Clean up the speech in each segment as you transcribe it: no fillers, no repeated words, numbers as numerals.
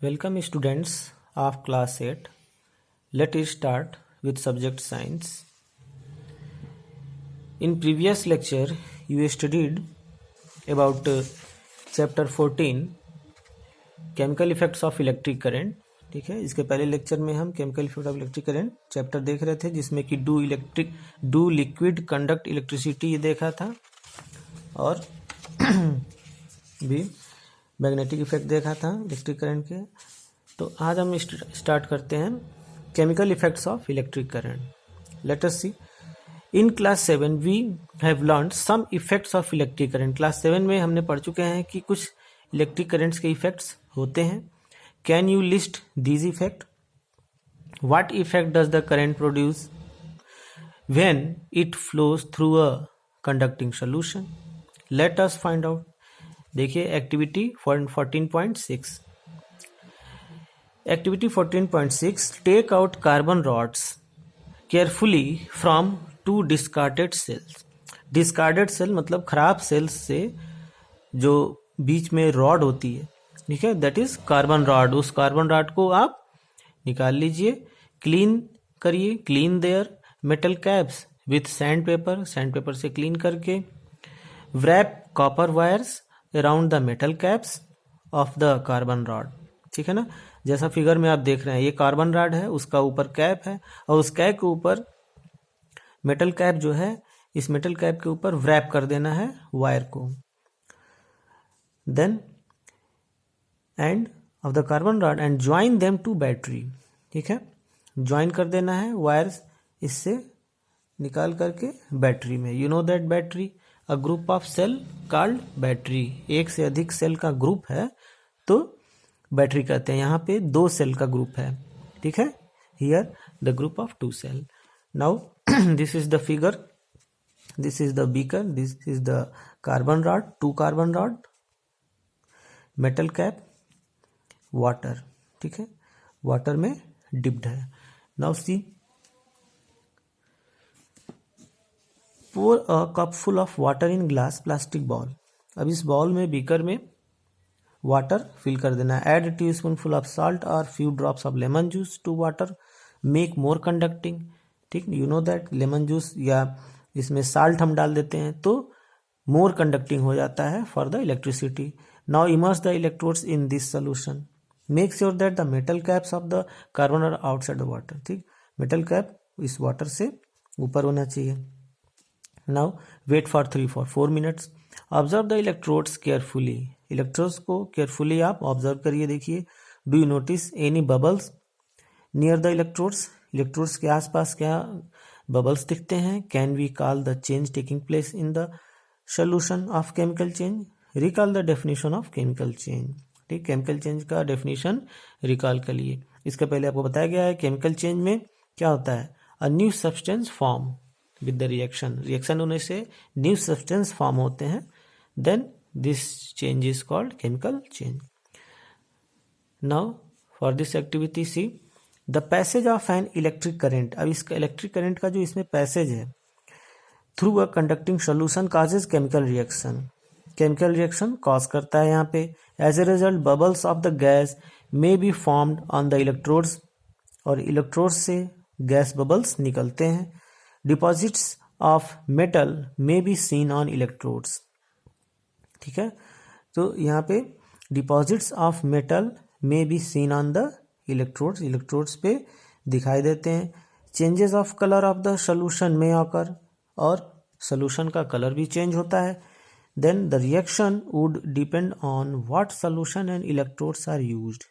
Welcome students of class 8. Let us start with subject science. In previous lecture you studied about chapter 14 chemical effects of electric current. ठीक है, इसके पहले lecture में हम chemical effect of electric current chapter देख रहे थे जिसमें कि डू लिक्विड कंडक्ट इलेक्ट्रिसिटी ये देखा था और भी मैग्नेटिक इफेक्ट देखा था इलेक्ट्रिक करंट के। तो आज हम स्टार्ट करते हैं chemical effects of electric current. Let us see, in class 7 we have learned some effects of electric current. Class 7 में हमने पढ़ चुके हैं कि कुछ इलेक्ट्रिक करंट्स के इफेक्ट्स होते हैं। Can you list these effect? What effect does the current produce when it flows through a conducting solution? Let us find out. देखिए activity 14.6। Activity 14.6, take out carbon rods carefully from 2 discarded cells. Discarded cell मतलब खराब sales से जो बीच में rod होती है, ठीक है, दैट इज कार्बन रॉड। उस कार्बन रॉड को आप निकाल लीजिए, क्लीन करिए, clean there metal caps with sand paper से क्लीन करके, wrap copper wires around the metal caps of the carbon rod। ठीक है ना, जैसा फिगर में आप देख रहे हैं ये कार्बन रॉड है, उसका ऊपर कैप है और उस कैप के ऊपर मेटल कैप जो है, इस मेटल कैप के ऊपर wrap कर देना है वायर को। Then end of the carbon rod end join them to battery. ठीक है, ज्वाइन कर देना है वायर्स इससे निकाल करके बैटरी में। You know that battery a group of cell called battery. एक से अधिक सेल का ग्रुप है तो बैटरी कहते हैं। यहाँ पे 2 सेल का ग्रुप है, ठीक है, here the group of 2 cell. Now this is the figure, this is the beaker, this is the carbon rod, 2 carbon rod, metal cap, water. ठीक है, वाटर में डिप्ड है। नाउ सी, pour a cup full of water in glass plastic ball। अब इस ball में, beaker में वाटर फिल कर देना है। Add teaspoonful of salt और few drops of lemon juice to water, make more conducting. ठीक, you know that lemon juice या इसमें साल्ट हम डाल देते हैं तो मोर कंडक्टिंग हो जाता है for the electricity. Now immerse the electrodes in this solution, make sure that the metal caps of the carbon are outside the water. ठीक, मेटल कैप इस वाटर से ऊपर होना चाहिए। Now wait for 4 minutes. Observe the electrodes carefully। Electrodes को carefully आप observe करिए, देखिए। Do you notice any bubbles near the electrodes? Electrodes के आसपास क्या बबल्स दिखते हैं? Can we call the change taking place in the solution of chemical change? Recall the definition of chemical change. ठीक, chemical change का definition recall करिए। इसके पहले आपको बताया गया है केमिकल चेंज में क्या होता है। A new substance form with the reaction होने से न्यू सब्सटेंस फॉर्म होते हैं, then this change is called chemical change. Now for this activity see the passage of an electric current. अब इसका इलेक्ट्रिक करंट का जो इसमें पैसेज है through a conducting solution causes chemical reaction. Chemical reaction cause करता है यहाँ पे। As a result bubbles of the gas may be formed on the electrodes, और इलेक्ट्रोड्स से गैस बबल्स निकलते हैं। Deposits of metal may be seen on electrodes. ठीक है, तो यहाँ पे deposits of metal may be seen on the electrodes, electrodes पे दिखाई देते हैं। Changes of colour of the solution में ऑकर, और सोल्यूशन का कलर भी चेंज होता है। Then the reaction would depend on what solution and electrodes are used.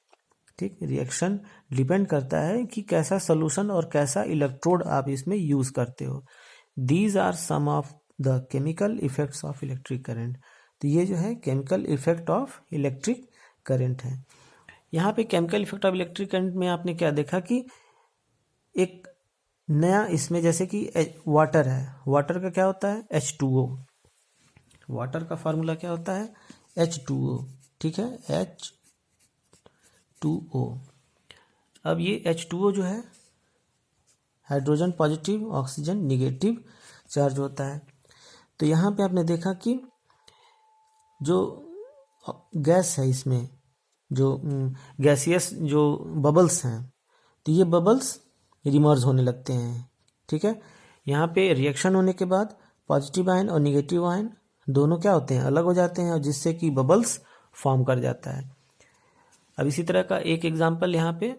ठीक, रिएक्शन डिपेंड करता है कि कैसा सोल्यूशन और कैसा इलेक्ट्रोड आप इसमें यूज करते हो। These are some of the chemical effects of electric current. तो ये जो है chemical effect of electric current है। यहाँ पे chemical effect of electric current में आपने क्या देखा कि एक नया इसमें, जैसे कि वाटर है, वाटर का क्या होता है H2O। वाटर का फार्मूला क्या होता है H2O। ठीक है, H2O। अब ये H2O जो है hydrogen positive, oxygen negative charge होता है। तो यहाँ पे आपने देखा कि जो गैस है इसमें जो गैसियस जो बबल्स हैं, तो ये बबल्स रिमर्ज होने लगते हैं। ठीक है, यहाँ पे रिएक्शन होने के बाद पॉजिटिव आयन और निगेटिव आयन दोनों क्या होते हैं, अलग हो जाते हैं, और जिससे कि बबल्स फॉर्म कर जाता है। अब इसी तरह का एक एग्जांपल यहाँ पे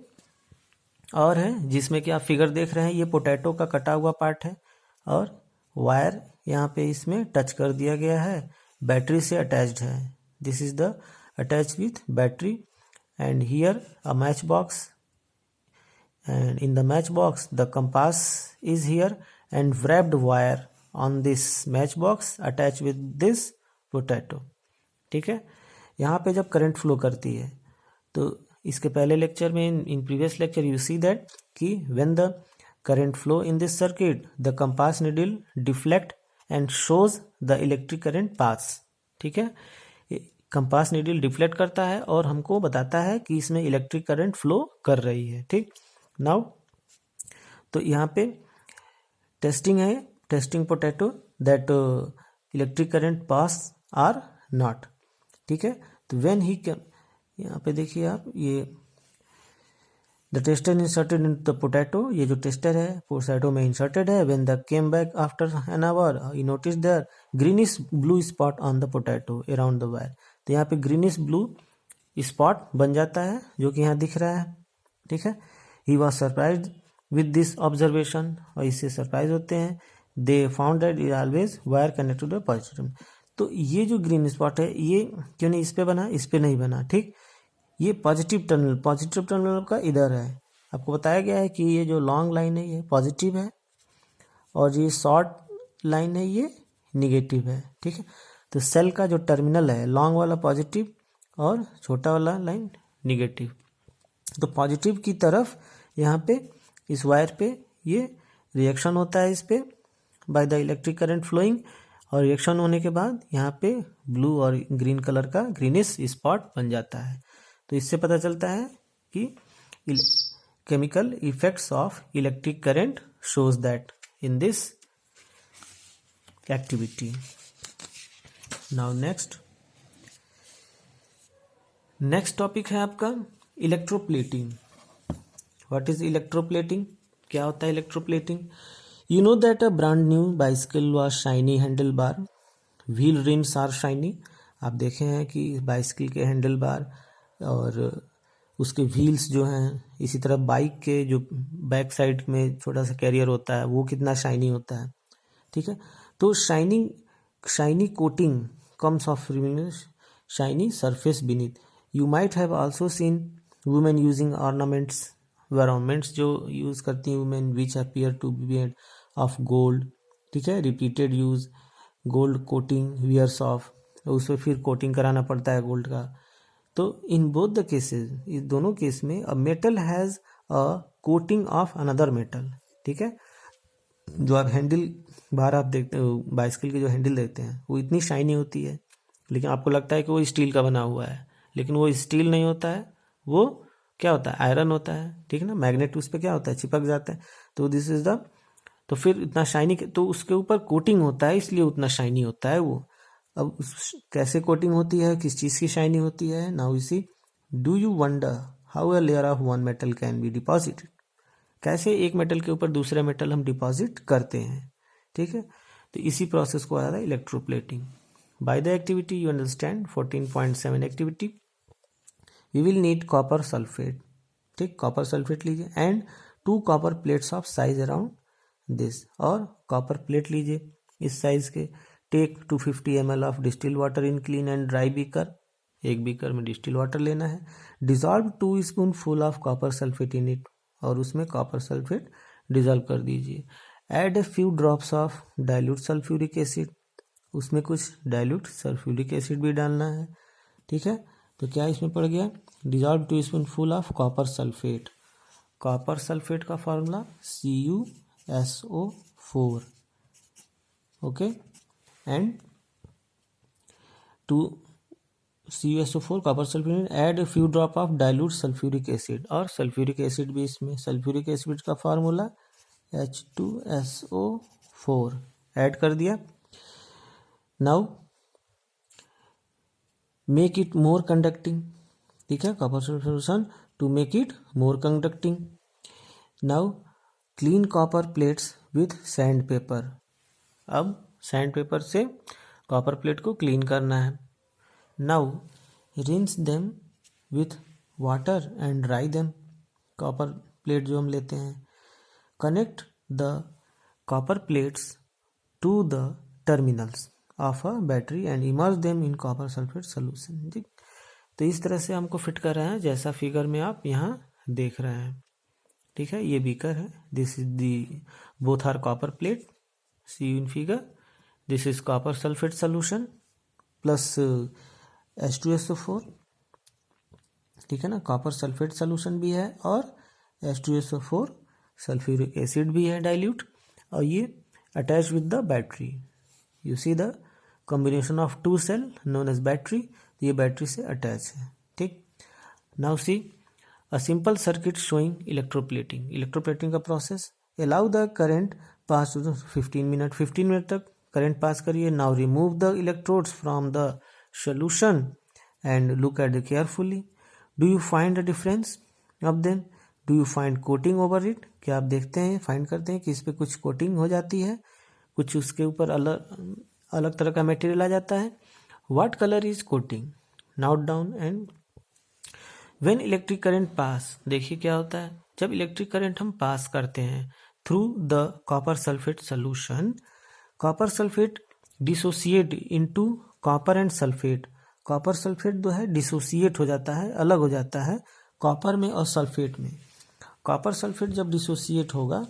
और है, जिसमें कि आप फिगर देख रहे हैं, ये पोटैटो का कटा हुआ पार्ट है और वायर यहाँ पे इसमें टच कर दिया गया है, बैटरी से अटैच्ड है। This is the attach with battery and here a match box, and in the matchbox the compass is here and wrapped wire on this matchbox attached with this potato। ठीक है, यहाँ पे जब current flow करती है तो इसके पहले लेक्चर में in previous lecture you see that कि when the current flow in this circuit the compass needle deflect and shows the electric current pass. ठीक है, कंपास नीडल डिफ्लेक्ट करता है और हमको बताता है कि इसमें इलेक्ट्रिक करंट फ्लो कर रही है। ठीक, नाउ तो यहाँ पे टेस्टिंग है, testing potato that electric current pass are not. ठीक है, तो व्हेन ही यहाँ पे देखिए आप, ये the tester inserted in the potato, ये जो टेस्टर है पोटैटो में इंसर्टेड है। When the came back after an hour he notice there greenish blue spot on the potato around the wire. तो यहाँ पे ग्रीनिश ब्लू स्पॉट बन जाता है जो कि यहाँ दिख रहा है। ठीक है, he was surprise with this observation, और इससे सरप्राइज होते हैं। They found that it always wire connected to the positive. तो ये जो ग्रीन स्पॉट है ये क्यों नहीं इस पे बना, इस पे नहीं बना। ठीक, ये पॉजिटिव टर्मिनल का इधर है। आपको बताया गया है कि ये जो लॉन्ग लाइन है ये पॉजिटिव है और ये शॉर्ट लाइन है ये निगेटिव है। ठीक है, तो सेल का जो टर्मिनल है लॉन्ग वाला पॉजिटिव और छोटा वाला लाइन निगेटिव। तो पॉजिटिव की तरफ यहाँ पे इस वायर पे ये रिएक्शन होता है इस पे by the electric current flowing, और रिएक्शन होने के बाद यहाँ पे ब्लू और ग्रीन कलर का ग्रीनिश स्पॉट बन जाता है। तो इससे पता चलता है कि chemical effects of electric current shows that in this activity. Now next topic है आपका इलेक्ट्रोप्लेटिंग। व्हाट इज इलेक्ट्रोप्लेटिंग, क्या होता है electroplating? You know that a brand new bicycle was shiny handle bar, wheel rims are shiny. आप देखे हैं कि bicycle के हैंडल बार और उसके व्हील्स जो हैं, इसी तरह बाइक के जो बैक साइड में छोटा सा कैरियर होता है वो कितना शाइनी होता है। ठीक है, तो shiny coating comes of shiny surface beneath. You might have also seen women using ornaments जो यूज करती हैं women which appear to be made of gold. ठीक है, repeated use gold coating wears off, उस पर फिर कोटिंग कराना पड़ता है गोल्ड का। तो इन बोथ द केसेस, इस दोनों केस में a metal has a coating of another metal. ठीक है, जो आप हैंडल बाहर आप देखते हो बाइसिकल के जो हैंडल देखते हैं वो इतनी शाइनी होती है, लेकिन आपको लगता है कि वो स्टील का बना हुआ है, लेकिन वो स्टील नहीं होता है, वो क्या होता है, आयरन होता है। ठीक है ना, मैग्नेट उस पर क्या होता है, चिपक जाता है। तो दिस इज द, तो फिर इतना शाइनी, तो उसके ऊपर कोटिंग होता है इसलिए उतना शाइनी होता है वो। अब कैसे कोटिंग होती है, किस चीज़ की शाइनी होती है? Now you see, do you wonder how a layer of one metal can be deposited, कैसे एक मेटल के ऊपर दूसरा मेटल हम डिपॉजिट करते हैं। ठीक है, तो इसी प्रोसेस को आ रहा है electroplating. By the activity you understand 14.7 activity, we will need copper sulphate. ठीक, कॉपर सल्फेट लीजिए and 2 copper plates of size around this, और कॉपर प्लेट लीजिए इस साइज के। Take 250 ml of distil water in clean and dry beaker, एक beaker में distil water लेना है। Dissolve 2 spoonful of copper sulphate in it, और उसमें कॉपर सल्फेट डिजॉल्व कर दीजिए। Add a few drops of dilute sulphuric acid, उसमें कुछ डाइल्यूट सल्फ्यूरिक एसिड भी डालना है। ठीक है, तो क्या इसमें पड़ गया, dissolve 2 spoonful of copper sulphate. Copper sulphate का formula CuSO4, okay, and 2 CuSO4 copper sulphate, add few drop of dilute sulphuric acid, और सल्फ्यूरिक एसिड भी इसमें, सल्फ्यूरिक एसिड का फार्मूला H2SO4 ऐड कर दिया। Now make it more conducting, ठीक है, copper sulphate solution to make it more conducting. Now clean copper plates with sand paper. अब sand paper से कॉपर प्लेट को क्लीन करना है। Now rinse them with water and dry them. Copper plate जो हम लेते हैं, connect the copper plates to the terminals of a battery and immerse them in copper sulphate solution. ठीक, तो इस तरह से हमको फिट कर रहे हैं जैसा फिगर में आप यहाँ देख रहे हैं। ठीक है, ये बीकर है, this is the both are copper plate, see in figure. This is copper sulphate solution plus H2SO4। ठीक है ना, कॉपर सल्फेट सोल्यूशन भी है और H2SO4 सल्फ्यूरिक एसिड भी है डाइल्यूट, और ये attach with the battery. You see the combination of two cell known as battery, ये बैटरी से अटैच है। ठीक, now see a simple circuit showing electroplating. Electroplating का process, allow the current pass to 15 minute तक current pass करिए। Now remove the electrodes from the solution and look at the carefully. Do you find the difference of them? Do you find coating over it? क्या आप देखते हैं, find करते हैं कि इस पर कुछ कोटिंग हो जाती है, कुछ उसके ऊपर अलग अलग तरह का मटेरियल आ जाता है। What colour is coating? Note down. And when electric current पास, देखिए क्या होता है जब इलेक्ट्रिक करंट हम पास करते हैं through the copper sulphate solution, copper sulphate dissociate into copper and sulphate. Copper sulphate जो है डिसोसिएट हो जाता है, अलग हो जाता है कॉपर में और सल्फेट में। कॉपर सल्फेट जब डिसोसिएट होगा